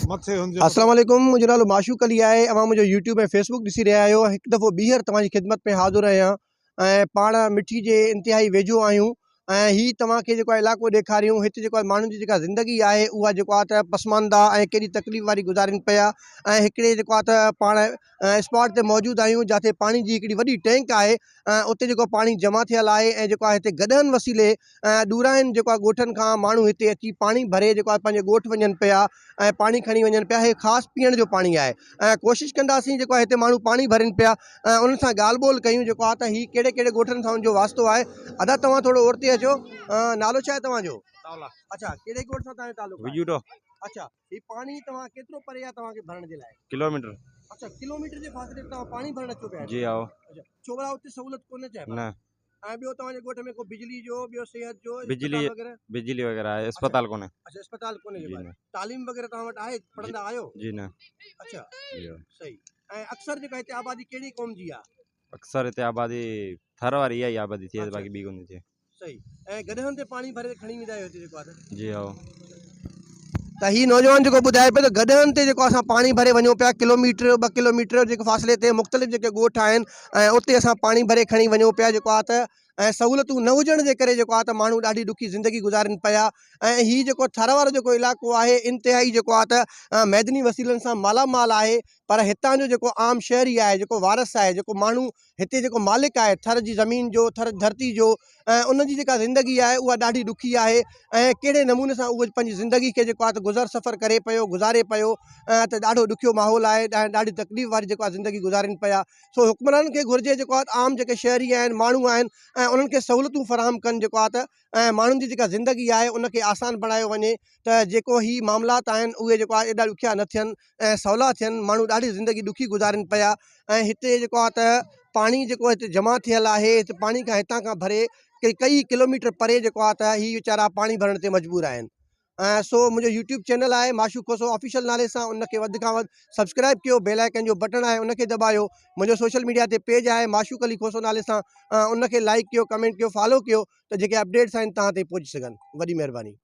अस्सलाम वालेकुम, मुंहिंजो नालो माशूक अली आहे। अवां मुंहिंजो यूट्यूब ऐं फेसबुक ॾिसी रहिया आहियो। हिकु दफ़ो ॿीहर तव्हांजी ख़िदमत में हाज़िर आहियां ऐं पाण मिठी जे इंतिहाई वेझो आहियूं ऐं हीउ तव्हांखे जेको आहे इलाइक़ो ॾेखारियूं। हिते जेको आहे माण्हुनि जी जेका ज़िंदगी आहे उहा जेको आहे त पसमानदा ऐं केॾी तकलीफ़ वारी गुज़ारनि पिया ऐं हिकिड़े जेको आहे त पाण स्पॉट ते मौजूदु आहियूं जिते पाणी जी हिकिड़ी वॾी टैंक आहे। उते जेको पाणी जमा थियल आहे ऐं जेको आहे हिते गॾनि वसीले ॾूरांनि जेको आहे ॻोठनि खां माण्हू हिते अची पाणी भरे जेको आहे पंहिंजे ॻोठ वञनि पिया ऐं पाणी खणी वञनि पिया। हे ख़ासि पीअण जो पाणी आहे ऐं कोशिशि कंदासीं जेको आहे हिते माण्हू पाणी भरनि पिया ऐं उन्हनि सां ॻाल्हि ॿोल कयूं जेको आहे त हीउ कहिड़े कहिड़े ॻोठनि सां हुनजो वास्तो आहे। अदा तव्हां थोरो ओर ते अचो। नालो छा आहे तव्हांजो? अच्छा, कहिड़े ॻोठ सां तव्हांजो तालुक़ु आहे? अच्छा, हीउ पाणी तव्हां केतिरो परे आहे तव्हांखे भरण जे लाइ? किलोमीटर। अच्छा, किलोमीटर जे फ़ासिले ते तव्हां पाणी भरण अचो पिया? जी आओ। अच्छा, छो भला हुते सहूलियत कोन्हे छा? न। ऐं ॿियो तव्हांजे ॻोठ में को बिजली जो ॿियो सिहत जो बिजली वगैरह आहे, अस्पताल कोन्हे। अच्छा, अस्पताल कोन्हे जेको आहे। तालीम वगैरह तव्हां वटि आहे, पढ़ंदा आहियो? जी न। अच्छा, सही। ऐं अक्सर जेका हिते आबादी कहिड़ी क़ौम जी आहे? अक्सर हिते आबादी थर वारी इहा ई आबादी थी, बाक़ी ॿी कोन्हे थी। सही। ऐं गॾहनि ते पाणी भरे खणी वेंदा आहियो हिते जेको आहे? जी आओ। त हीउ नौजवान जेको ॿुधाए पियो त गॾहनि ते जेको असां पाणी भरे वञूं पिया, किलोमीटर 2 किलोमीटर जेके फ़ासिले ते मुख़्तलिफ़ जेके ॻोठ आहिनि ऐं उते असां पाणी भरे खणी वञूं पिया जेको आहे त ऐं सहूलियतूं न हुजण जे करे जेको आहे त माण्हू ॾाढी ॾुखी ज़िंदगी गुज़ारनि पिया। ऐं हीउ जेको थर वारो जेको इलाइक़ो आहे इंतिहाई जेको आहे त मैदनी वसीलनि सां मालामाल आहे, पर हितां जो जेको आम शहरी आहे, जेको वारस आहे, जेको माण्हू हिते जेको मालिक आहे थर जी ज़मीन जो, थर धरती जो, ऐं उनजी जेका ज़िंदगी आहे उहा ॾाढी ॾुखी आहे ऐं कहिड़े नमूने सां उहो पंहिंजी ज़िंदगी खे जेको आहे त गुज़र सफ़र करे पियो, गुज़ारे पियो त ॾाढो ॾुखियो माहौल आहे, ॾाढी तकलीफ़ वारी जेको आहे ज़िंदगी गुज़ारनि पिया। सो हुक्मराननि खे घुरिजे जेको आहे आम जेके शहरी आहिनि, माण्हू आहिनि ऐं उन्हनि खे सहूलियतूं फ़राहम कनि जेको आहे त ऐं माण्हुनि जी जेका ज़िंदगी आहे उनखे आसान बणायो वञे त जेको ही मामलात आहिनि उहे जेको आहे एॾा ॾुखिया न थियनि ऐं सवला थियनि। माण्हू ॾाढी ज़िंदगी ॾुखी गुज़ारनि पिया ऐं हिते जेको आहे त पाणी जेको हिते जमा थियल आहे, हिते पाणी खां हितां खां भरे कई किलोमीटर परे जेको आहे त हीअ वीचारा पाणी भरण ते मजबूर आहिनि। सो मुंहिंजो यूट्यूब चैनल आहे माशूक खोसो ऑफिशियल नाले सां, उनखे वधि खां वधि सब्सक्राइब कयो, बेल आइकन जो बटन आहे उनखे दॿायो। मुंहिंजो सोशल मीडिया ते पेज आहे माशूक अली खोसो नाले सां, उनखे लाइक कयो, कमेंट कयो, फॉलो कयो त जेके अपडेट्स आहिनि तव्हां ते पहुची सघनि। वॾी महिरबानी।